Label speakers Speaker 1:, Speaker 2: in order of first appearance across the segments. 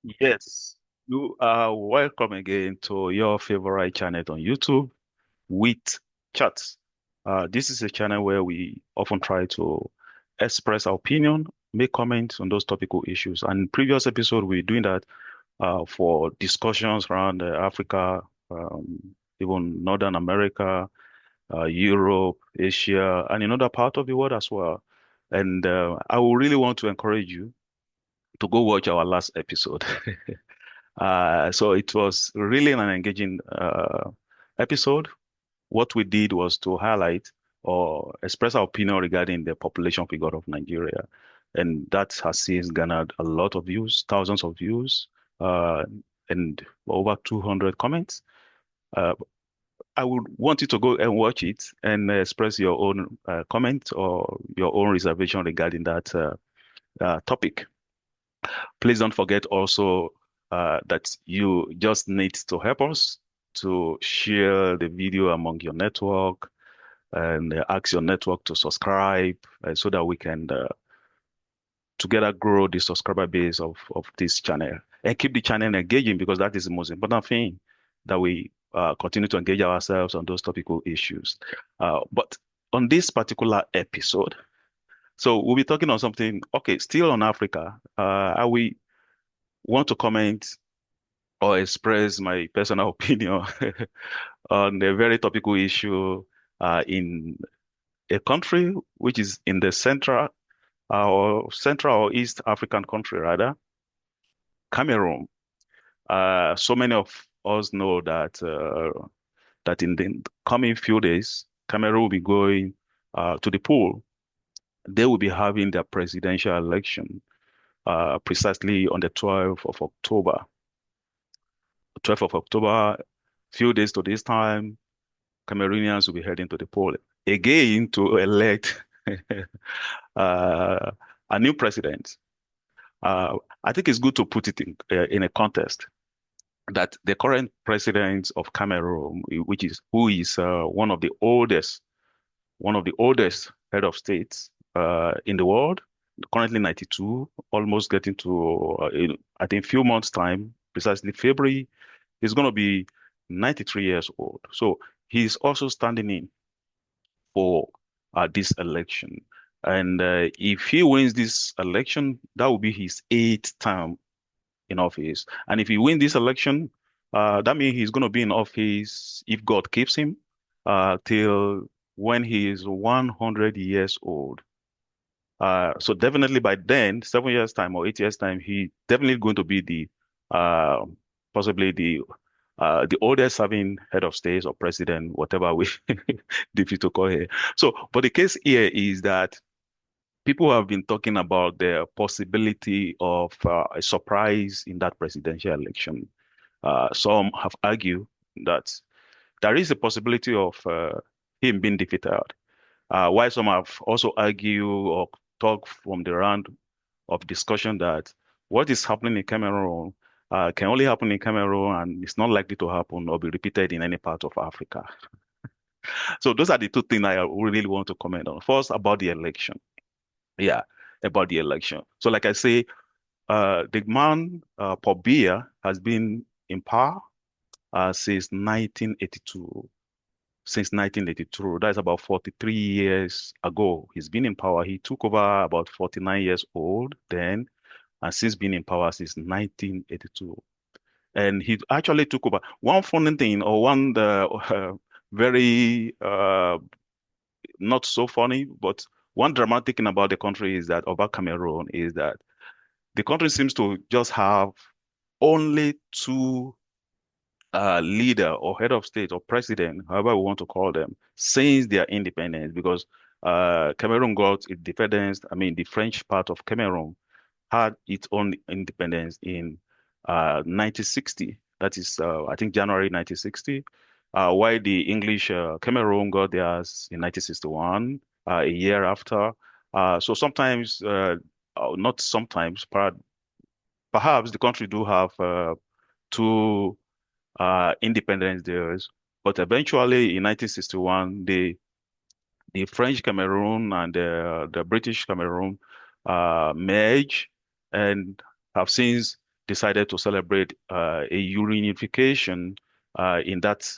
Speaker 1: Yes, you are welcome again to your favorite channel on YouTube with Chats. This is a channel where we often try to express our opinion, make comments on those topical issues. And previous episode, we're doing that for discussions around Africa, even Northern America, Europe, Asia, and in other part of the world as well. And I would really want to encourage you to go watch our last episode. So it was really an engaging episode. What we did was to highlight or express our opinion regarding the population figure of Nigeria. And that has since garnered a lot of views, thousands of views, uh, and over 200 comments. Uh, I would want you to go and watch it and express your own comment or your own reservation regarding that topic. Please don't forget also that you just need to help us to share the video among your network and ask your network to subscribe so that we can together grow the subscriber base of this channel and keep the channel engaging because that is the most important thing that we continue to engage ourselves on those topical issues. But on this particular episode, so we'll be talking on something, okay, still on Africa. I want to comment or express my personal opinion on a very topical issue in a country which is in the central or East African country rather, Cameroon. So many of us know that in the coming few days, Cameroon will be going to the poll. They will be having their presidential election precisely on the 12th of October. 12th of October, few days to this time, Cameroonians will be heading to the poll again to elect uh, a new president. I think it's good to put it in a context that the current president of Cameroon, which is who is one of the oldest head of states in the world, currently 92, almost getting to I think few months time, precisely February, he's going to be 93 years old. So he's also standing in for this election. And if he wins this election, that will be his eighth term in office. And if he wins this election, that means he's going to be in office, if God keeps him, till when he is 100 years old. So definitely by then, 7 years time or 8 years time, he definitely going to be uh, possibly the oldest serving head of state or president, whatever we defeat to call here. So, but the case here is that people have been talking about the possibility of a surprise in that presidential election. Some have argued that there is a possibility of him being defeated, while some have also argued or talked from the round of discussion that what is happening in Cameroon can only happen in Cameroon and it's not likely to happen or be repeated in any part of Africa. So those are the two things I really want to comment on. First, about the election. Yeah, about the election. So like I say, the man, Paul Biya, has been in power since 1982. Since 1982, that's about 43 years ago. He's been in power. He took over about 49 years old then, and since being in power since 1982. And he actually took over. One funny thing, or one very not so funny, but one dramatic thing about the country is that about Cameroon is that the country seems to just have only two leader or head of state or president, however we want to call them, since their independence. Because Cameroon got its independence. I mean, the French part of Cameroon had its own independence in 1960. That is, I think, January 1960. While the English Cameroon got theirs in 1961, a year after. So sometimes, not sometimes, perhaps the country do have two independence days. But eventually in 1961, the French Cameroon and the British Cameroon merged and have since decided to celebrate a reunification in that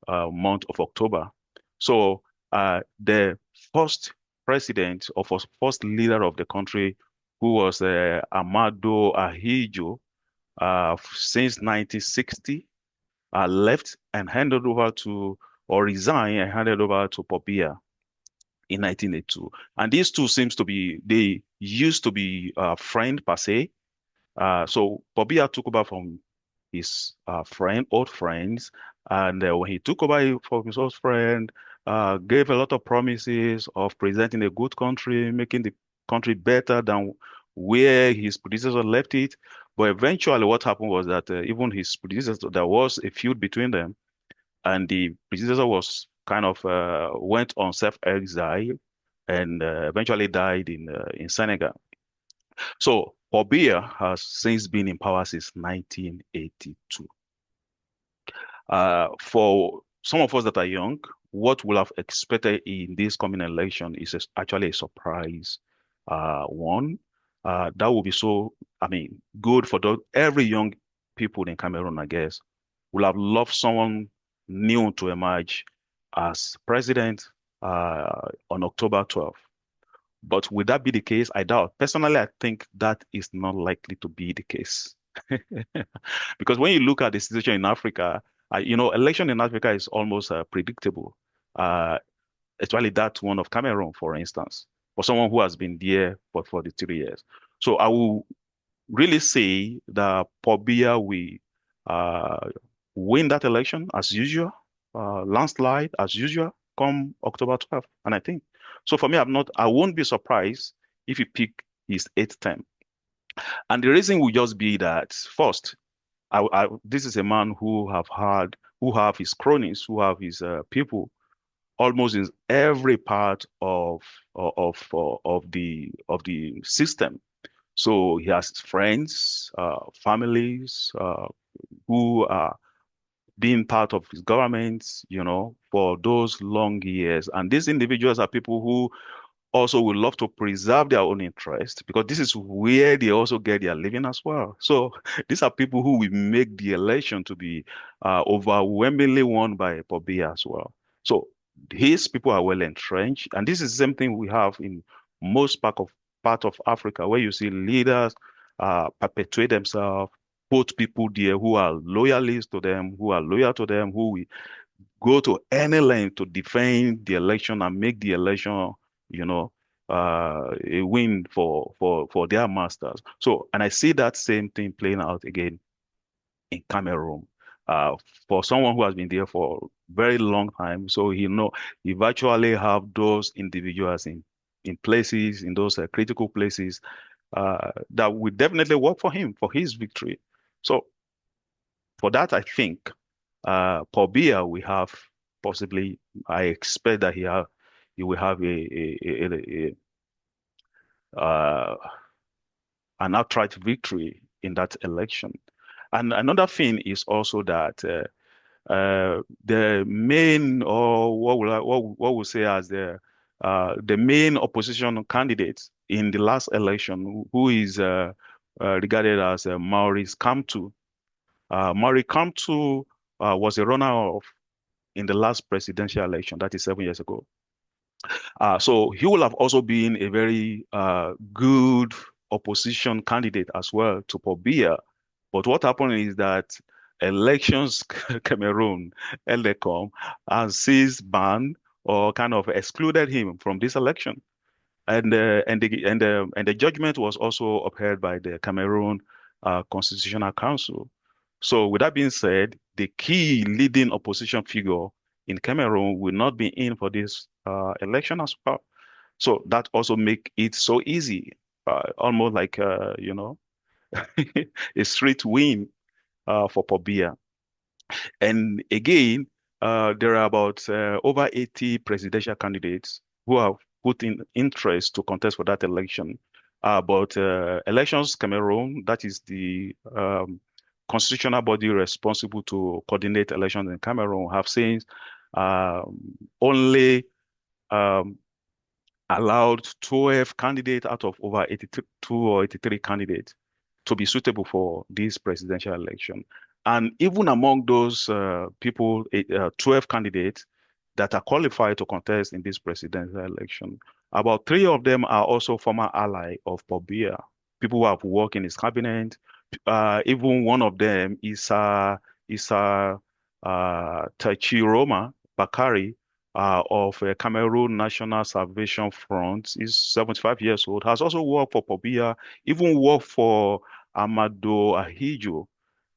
Speaker 1: month of October. So the first president or first leader of the country, who was Amado Ahijo, since 1960, left and handed over to, or resigned and handed over to Paul Biya in 1982. And these two seems to be, they used to be friend per se. So Paul Biya took over from his old friends, and when he took over from his old friend, gave a lot of promises of presenting a good country, making the country better than where his predecessor left it. But eventually, what happened was that even his predecessor, there was a feud between them, and the predecessor was kind of went on self-exile and eventually died in Senegal. So Paul Biya has since been in power since 1982. For some of us that are young, what we'll have expected in this coming election is actually a surprise one. That will be so, I mean, good for every young people in Cameroon, I guess. Will have loved someone new to emerge as president on October 12th. But would that be the case? I doubt. Personally, I think that is not likely to be the case. Because when you look at the situation in Africa, election in Africa is almost predictable. Uh, Especially that one of Cameroon, for instance, for someone who has been there for 43 years. So I will really say that Paul Biya will uh, win that election as usual, landslide as usual, come October 12th. And I think so. For me, I won't be surprised if he pick his eighth term. And the reason will just be that first, this is a man who have his cronies, who have his people almost in every part of the system. So he has friends, families who are being part of his government, for those long years. And these individuals are people who also would love to preserve their own interest because this is where they also get their living as well. So these are people who will make the election to be overwhelmingly won by Paul Biya as well. So his people are well entrenched, and this is the same thing we have in most part of Africa, where you see leaders perpetuate themselves, put people there who are loyalists to them, who are loyal to them, who will go to any length to defend the election and make the election, you know, a win for their masters. So, and I see that same thing playing out again in Cameroon. Uh, for someone who has been there for very long time, so he virtually have those individuals in places, in those critical places, that will definitely work for him for his victory. So for that, I think Paul Biya we have possibly. I expect that he will have uh, an outright victory in that election. And another thing is also that the main, or what we say as the main opposition candidate in the last election, who is regarded as Maurice Kamto. Maurice Kamto was a runner-up in the last presidential election, that is 7 years ago. So he will have also been a very good opposition candidate as well to Paul Biya. But what happened is that elections Cameroon, Elecom, has seized ban or kind of excluded him from this election. And the judgment was also upheld by the Cameroon Constitutional Council. So with that being said, the key leading opposition figure in Cameroon will not be in for this election as well. So that also make it so easy, almost like a straight win for Paul Biya. And again, there are about over 80 presidential candidates who have put in interest to contest for that election. But Elections Cameroon, that is the constitutional body responsible to coordinate elections in Cameroon, have since um, only um, allowed 12 candidates out of over 82 or 83 candidates. to be suitable for this presidential election. And even among those people, 12 candidates that are qualified to contest in this presidential election, about three of them are also former ally of Paul Biya, people who have worked in his cabinet. Even one of them is Tachiroma Bakari of Cameroon National Salvation Front. Is 75 years old, has also worked for Paul Biya, even worked for Amado Ahijo.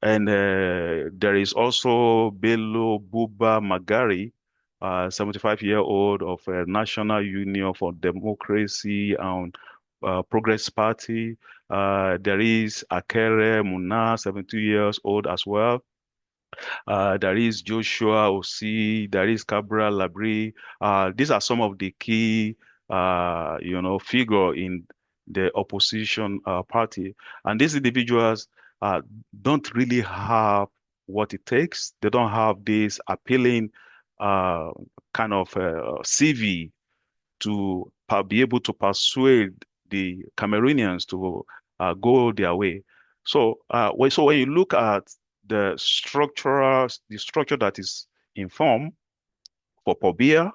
Speaker 1: And there is also Bello Buba Magari, 75-year-old of National Union for Democracy and Progress Party. There is Akere Muna, 72 years old as well. There is Joshua Osi, there is Cabral Labrie. These are some of the key, figure in the opposition party. And these individuals uh, don't really have what it takes. They don't have this appealing uh, kind of CV to be able to persuade the Cameroonians to go their way. So when you look at the structure that is informed for Pobia,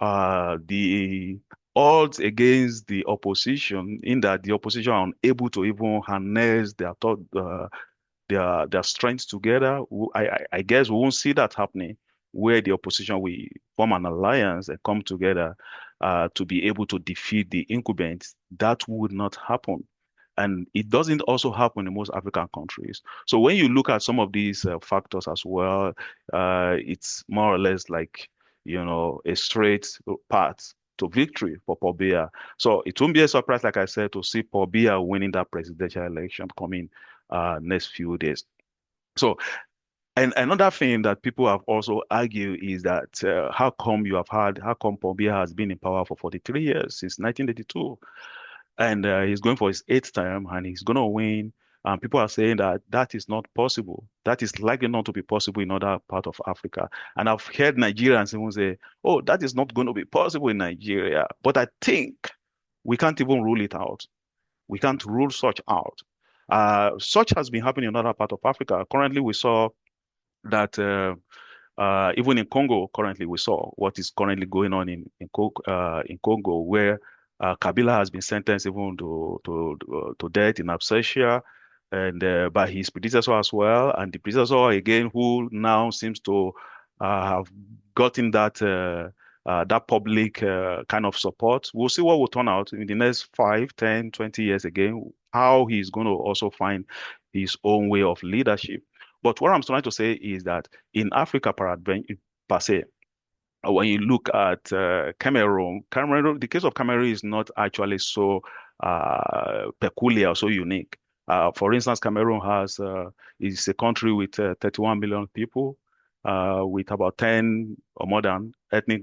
Speaker 1: the odds against the opposition, in that the opposition are unable to even harness their strengths together. I guess we won't see that happening where the opposition will form an alliance and come together to be able to defeat the incumbents. That would not happen. And it doesn't also happen in most African countries. So when you look at some of these factors as well, it's more or less like, a straight path to victory for Paul Biya. So it won't be a surprise, like I said, to see Paul Biya winning that presidential election coming next few days. So, and another thing that people have also argued is that how come Paul Biya has been in power for 43 years, since 1982, and he's going for his eighth term and he's going to win. And people are saying that that is not possible. That is likely not to be possible in other part of Africa. And I've heard Nigerians even say, oh, that is not going to be possible in Nigeria. But I think we can't even rule it out. We can't rule such out. Such has been happening in other part of Africa. Currently, we saw that even in Congo, currently we saw what is currently going on in Congo, where Kabila has been sentenced even to death in absentia, and by his predecessor as well, and the predecessor again, who now seems to have gotten that public kind of support. We'll see what will turn out in the next 5, 10, 20 years again, how he's going to also find his own way of leadership. But what I'm trying to say is that in Africa, per se, when you look at Cameroon, the case of Cameroon is not actually so peculiar, so unique. For instance, Cameroon is a country with 31 million people, with about 10 or more than ethnic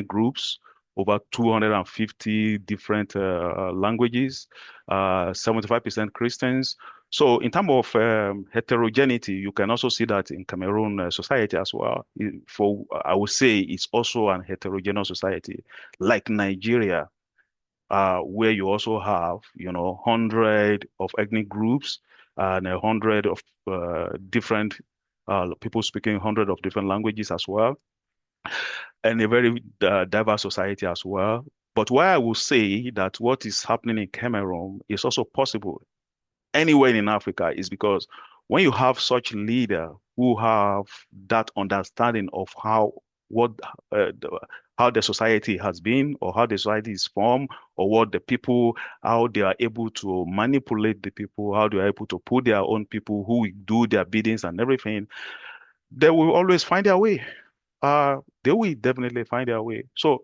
Speaker 1: groups, over 250 different languages, 75% Christians. So in terms of heterogeneity, you can also see that in Cameroon society as well. I would say it's also an heterogeneous society, like Nigeria, where you also have, 100 of ethnic groups and 100 of different people speaking 100 of different languages as well, and a very diverse society as well. But why I will say that what is happening in Cameroon is also possible anywhere in Africa is because when you have such leader who have that understanding of what how the society has been, or how the society is formed, or what the people, how they are able to manipulate the people, how they are able to put their own people who will do their biddings and everything, they will always find their way. They will definitely find their way. So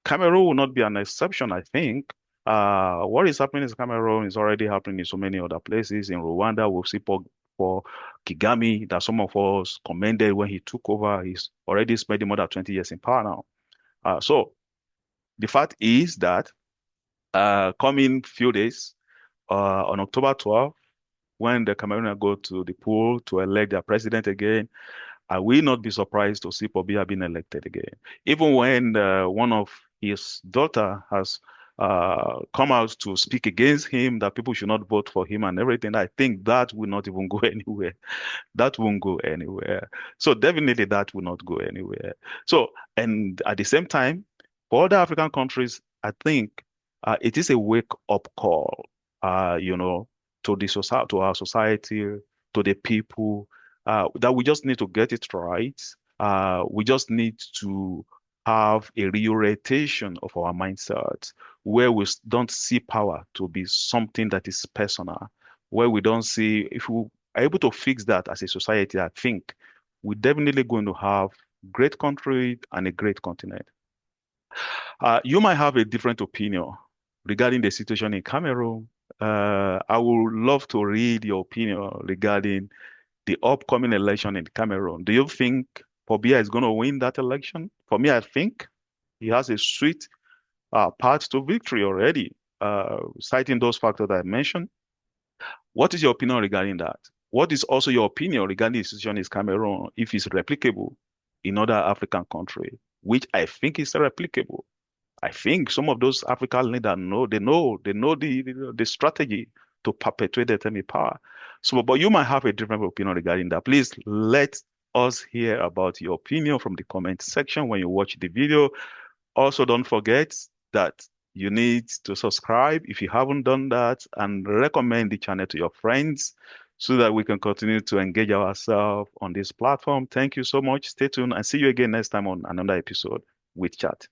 Speaker 1: Cameroon will not be an exception, I think. What is happening in Cameroon is already happening in so many other places. In Rwanda, we'll see for Kagame, that some of us commended when he took over. He's already spending more than 20 years in power now. So the fact is that coming few days, on October 12th, when the Cameroonians go to the poll to elect their president again, I will not be surprised to see Paul Biya being elected again. Even when one of his daughter has come out to speak against him, that people should not vote for him and everything, I think that will not even go anywhere. That won't go anywhere. So definitely that will not go anywhere. So, and at the same time, for other African countries, I think it is a wake-up call, you know, to the society, to our society, to the people, that we just need to get it right. We just need to have a reorientation of our mindset where we don't see power to be something that is personal, where we don't see, if we are able to fix that as a society, I think we're definitely going to have great country and a great continent. You might have a different opinion regarding the situation in Cameroon. I would love to read your opinion regarding the upcoming election in Cameroon. Do you think Paul Biya is going to win that election? For me, I think he has a sweet path to victory already, citing those factors that I mentioned. What is your opinion regarding that? What is also your opinion regarding the situation in Cameroon, if it's replicable in other African countries, which I think is replicable? I think some of those African leaders know the strategy to perpetuate the term in power. So, but you might have a different opinion regarding that. Please let us hear about your opinion from the comment section when you watch the video. Also, don't forget that you need to subscribe if you haven't done that, and recommend the channel to your friends so that we can continue to engage ourselves on this platform. Thank you so much. Stay tuned and see you again next time on another episode with Chat.